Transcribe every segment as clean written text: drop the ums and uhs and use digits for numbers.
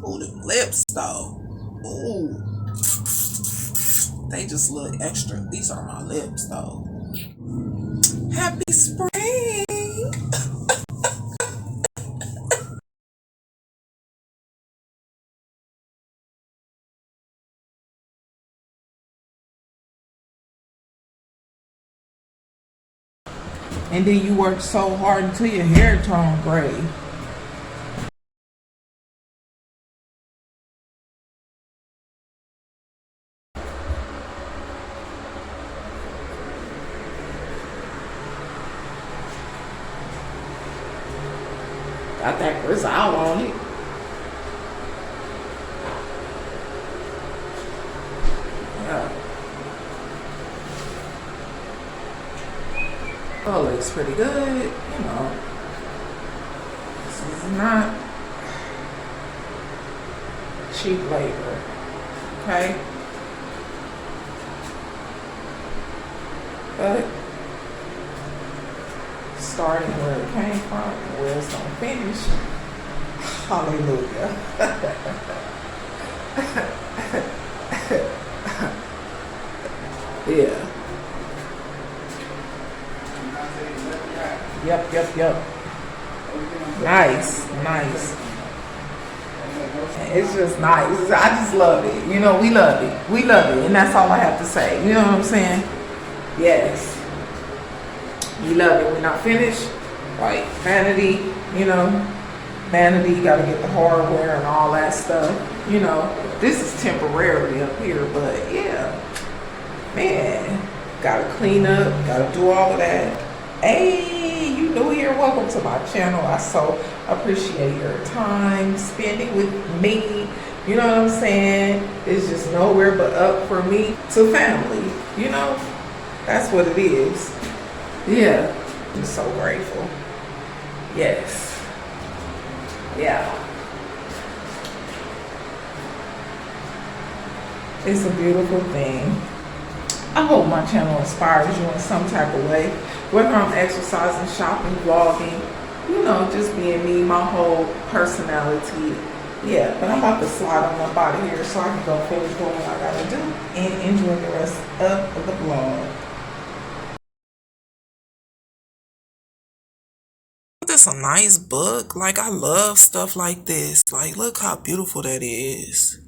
Ooh, them lips though. Ooh, they just look extra. These are my lips though. Happy spring. And then you work so hard until your hair turned gray. Got that grizzle on it. Yeah. Oh, looks pretty good. You know, this is not cheap labor. Okay? But starting where it came from and where it's gonna finish. Hallelujah. Yeah. Yep. Nice. It's just nice. I just love it. You know, we love it. And that's all I have to say. You know what I'm saying? Yes. We love it. We're not finished. Like vanity, you know. Vanity, you gotta get the hardware and all that stuff. You know, this is temporarily up here, but yeah. Man, gotta clean up, gotta do all of that. Hey, you new here, welcome to my channel. I so appreciate your time spending with me. You know what I'm saying? It's just nowhere but up for me to family. You know, that's what it is. Yeah, I'm so grateful. Yes. Yeah. It's a beautiful thing. I hope my channel inspires you in some type of way. Whether I'm exercising, shopping, vlogging, you know, just being me, my whole personality. Yeah, but I'm about to slide on up out of here so I can go finish doing what I gotta do and enjoy the rest of the vlog. This a nice book. Like, I love stuff like this. Like, look how beautiful that is.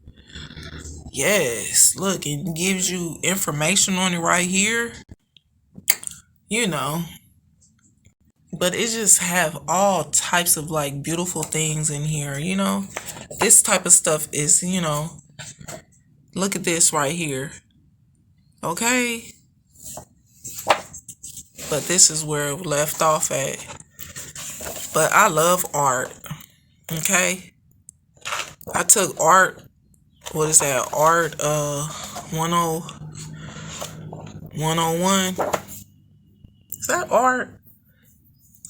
Yes, look, it gives you information on it right here. You know, but it just have all types of like beautiful things in here. You know, this type of stuff is, you know, look at this right here. Okay, but this is where it left off at. But I love art. Okay, I took art. What is that? Art 101. Is that art?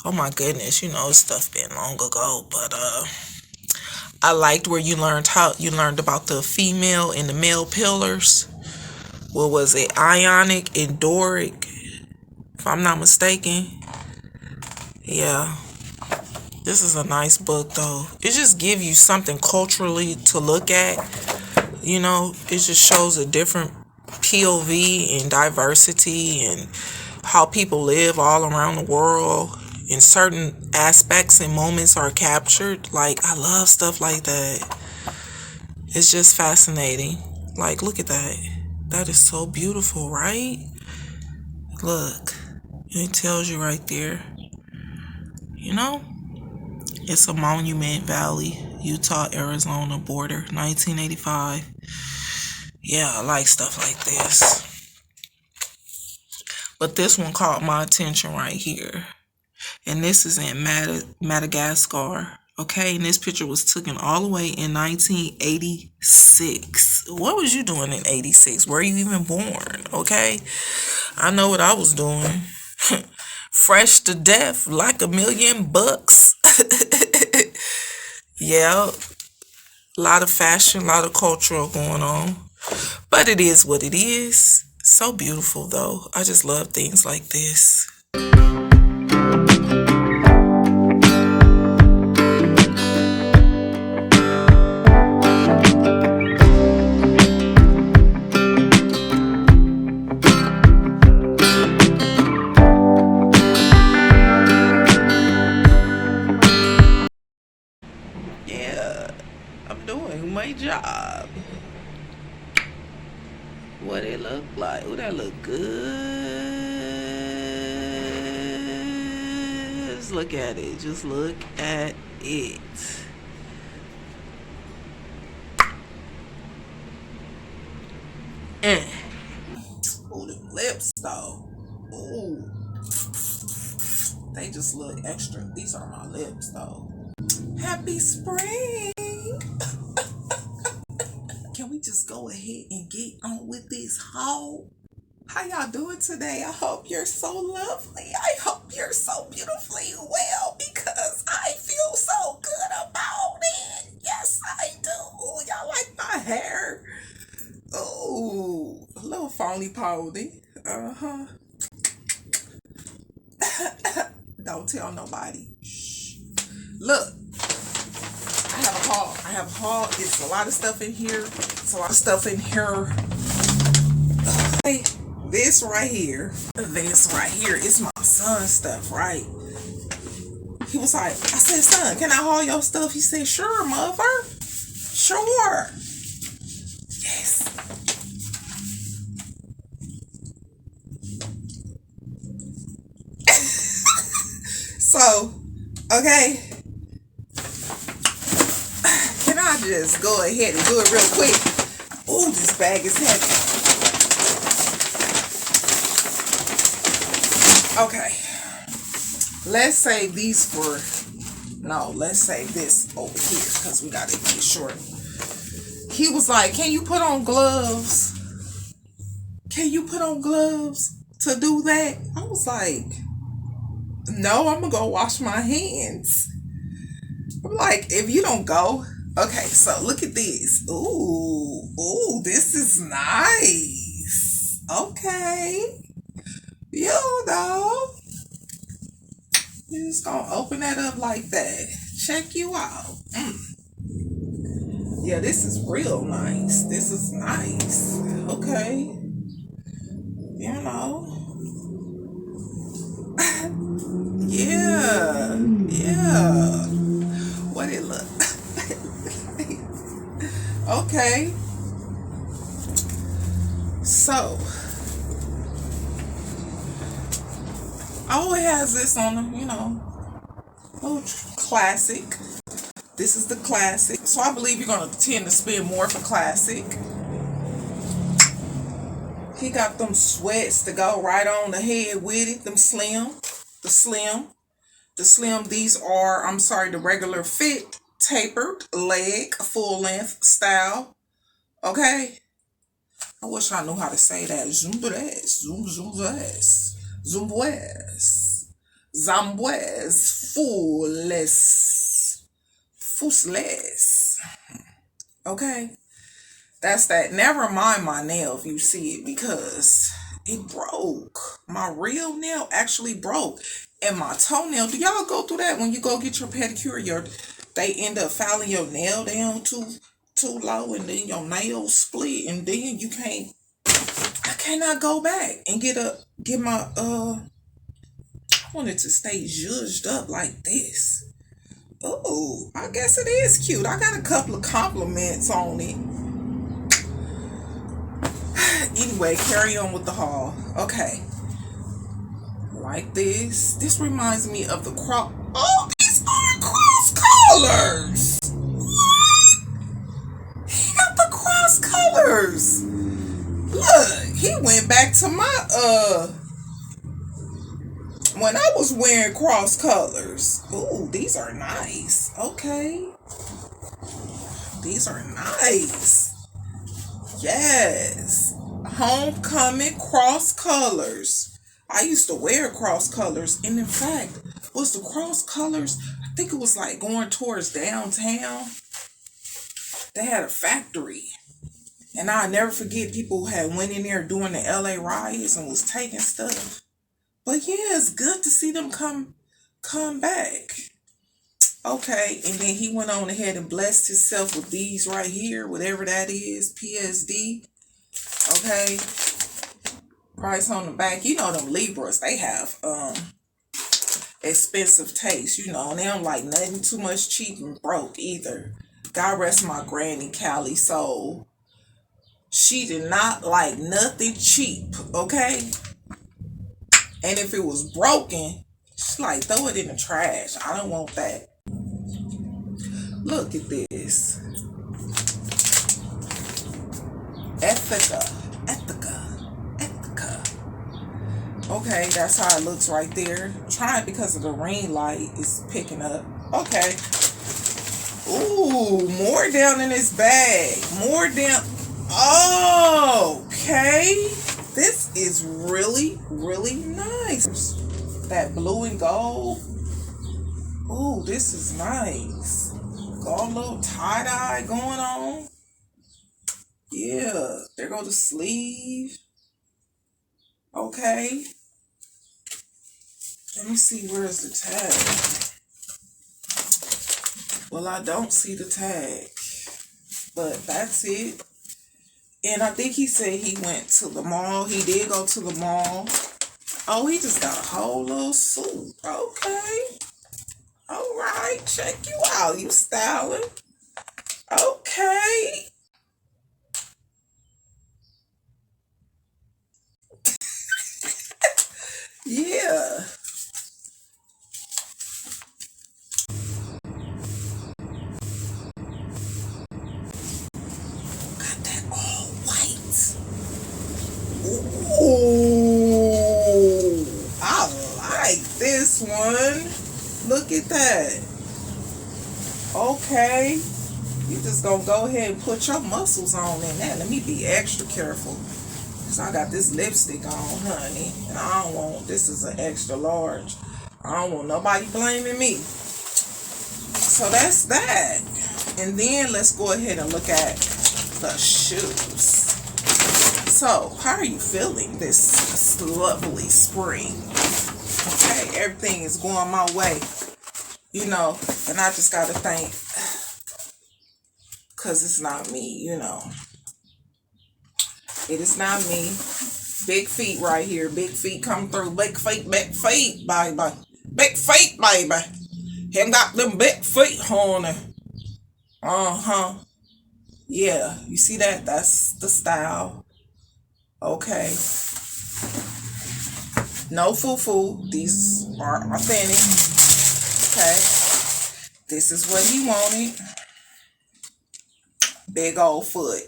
Oh my goodness, you know, stuff been long ago, but I liked where you learned about the female and the male pillars. What was it? Ionic and Doric, if I'm not mistaken. Yeah. This is a nice book though. It just gives you something culturally to look at. You know, it just shows a different POV and diversity and how people live all around the world. And certain aspects and moments are captured. Like, I love stuff like that. It's just fascinating. Like, look at that. That is so beautiful, right? Look. It tells you right there. You know? It's a Monument Valley, Utah, Arizona border, 1985. Yeah, I like stuff like this. But this one caught my attention right here. And this is in Madagascar. Okay, and this picture was taken all the way in 1986. What was you doing in 86? Were you even born? Okay, I know what I was doing. Fresh to death, like $1,000,000. Yeah, a lot of fashion, a lot of cultural going on. But it is what it is. So beautiful, though. I just love things like this. I'm doing my job. What it look like? Oh, that look good. Just look at it. Just look at it. Mm. Oh, the lips though. Oh, they just look extra. These are my lips though. Happy spring. Can we just go ahead and get on with this haul? How y'all doing today? I hope you're so lovely. I hope you're so beautifully well because I feel so good about it. Yes, I do. Y'all like my hair? Oh, a little phony pony. Uh-huh. Don't tell nobody. Shh. Look, I have a haul. I have a haul. It's a lot of stuff in here. It's a lot of stuff in here. This right here is my son's stuff, right? He was like, I said, son, can I haul your stuff? He said, sure, mother. Sure. Yes. So, okay. Can I just go ahead and do it real quick? Oh, this bag is heavy. Okay. Let's save these for, no, let's save this over here because we got to make sure. He was like, can you put on gloves? Can you put on gloves to do that? I was like, no, I'm going to go wash my hands. I'm like, if you don't go. Okay, so look at this. Ooh, this is nice. Okay. You know. You're just going to open that up like that. Check you out. Yeah, this is real nice. This is nice. Okay. You know. Yeah. Yeah. What it look? Okay. So. Oh, it has this on them, you know. Oh, classic. This is the classic. So I believe you're going to tend to spend more for classic. He got them sweats to go right on the head with it. Them slim. The slim. The slim. These are, I'm sorry, the regular fit, tapered, leg, full length style. Okay. I wish I knew how to say that. Zumbues. Zumbues. Zumbues. Zambues. Fulless. Footless. Okay. That's that. Never mind my nail if you see it because it broke. My real nail actually broke. And my toenail, do y'all go through that when you go get your pedicure? They end up filing your nail down too low and then your nail split and then I cannot go back and get my I wanted to stay zhuzhed up like this. Oh, I guess it is cute. I got a couple of compliments on it. Anyway, carry on with the haul. Okay. Like this. This reminds me of the cross. Oh, these are cross colors. What? He got the cross colors. Look, he went back to my when I was wearing cross colors. Ooh, these are nice. Okay. These are nice. Yes. Homecoming cross colors. I used to wear cross colors, and in fact, was the cross colors, I think it was like going towards downtown. They had a factory. And I'll never forget people had went in there during the LA riots and was taking stuff. But yeah, it's good to see them come back. Okay, and then he went on ahead and blessed himself with these right here, whatever that is, PSD. Okay. Price on the back. You know them Libras, they have expensive taste, you know, and they don't like nothing too much cheap and broke either. God rest my granny, Callie. So she did not like nothing cheap, okay? And if it was broken, she's like, throw it in the trash. I don't want that. Look at this. Ethica. Okay, that's how it looks right there. I'm trying because of the ring light is picking up. Okay. Ooh, more down in this bag. More down. Okay. This is really, really nice. That blue and gold. Ooh, this is nice. Got a little tie-dye going on. Yeah, there go the sleeve. Okay. Let me see, where's the tag? Well, I don't see the tag. But that's it. And I think he said he went to the mall. He did go to the mall. Oh, he just got a whole little suit. Okay. All right. Check you out. You styling. Okay. Yeah. Got that all white. Ooh. I like this one. Look at that. Okay. You just gonna go ahead and put your muscles on in that. Let me be extra careful. Cause I got this lipstick on, honey. And I don't want, this is an extra large. I don't want nobody blaming me. So that's that. And then let's go ahead and look at the shoes. So, how are you feeling this lovely spring? Okay, everything is going my way. You know, and I just gotta thank, because it's not me, you know. It is not me. Big feet right here. Big feet come through. Big feet, baby. Big feet, baby. Him got them big feet, honey. Uh-huh. Yeah, you see that? That's the style. Okay. No foo-foo. These are authentic. Okay. This is what he wanted. Big old foot.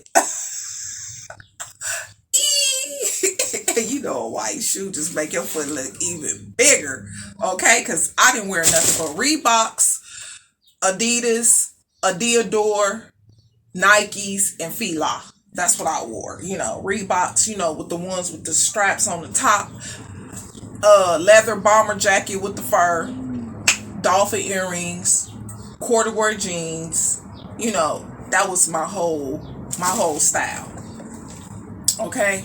You know, a white shoe just make your foot look even bigger. Okay? Because I didn't wear nothing but Reeboks, Adidas, Adiador, Nikes, and Fila. That's what I wore. You know, Reeboks, you know, with the ones with the straps on the top. Leather bomber jacket with the fur. Dolphin earrings. Corduroy jeans. You know, that was my whole style. Okay?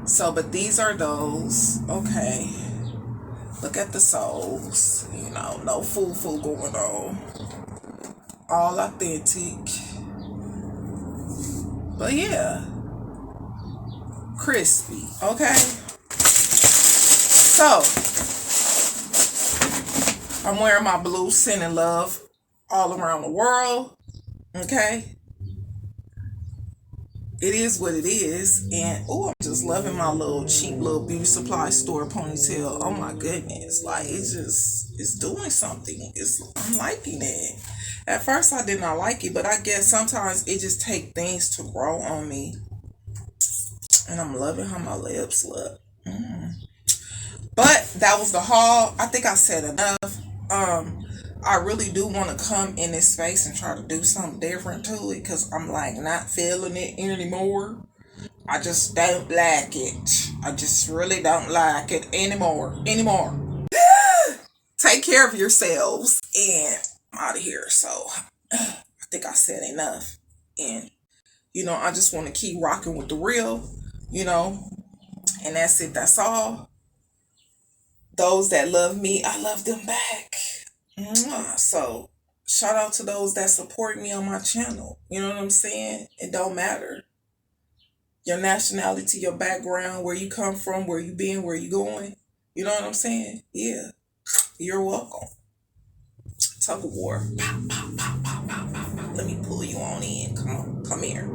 So, but these are those. Okay. Look at the soles. You know, no foo-foo going on. All authentic. But yeah. Crispy. Okay. So, I'm wearing my blue Sending Love all around the world. Okay. It is what it is. And oh, I'm just loving my little cheap little beauty supply store ponytail. Oh my goodness. Like it's doing something. I'm liking it. At first I did not like it, but I guess sometimes it just takes things to grow on me. And I'm loving how my lips look. But that was the haul. I think I said enough. I really do want to come in this space and try to do something different to it, because I'm like not feeling it anymore. I just don't like it. I just really don't like it anymore. Take care of yourselves, and I'm out of here. So I think I said enough. And you know, I just want to keep rocking with the real, you know, and that's it. That's all. Those that love me, I love them back. So shout out to those that support me on my channel. You know what I'm saying? It don't matter your nationality, your background, where you come from, where you been, where you going. You know what I'm saying? Yeah. You're welcome. Tug of war. Pow, pow, pow, pow, pow, pow. Let me pull you on in. Come on, come here.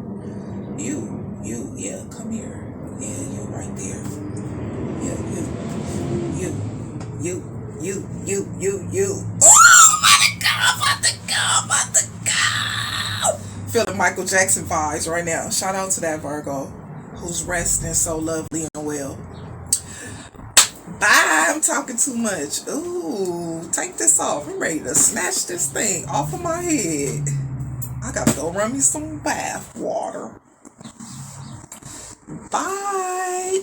Yeah, come here. Yeah, you right there. Yeah, you. Oh, I'm about to go. Feeling Michael Jackson vibes right now. Shout out to that Virgo who's resting so lovely and well. Bye, I'm talking too much. Ooh, take this off. I'm ready to snatch this thing off of my head. I gotta go run me some bath water. Bye.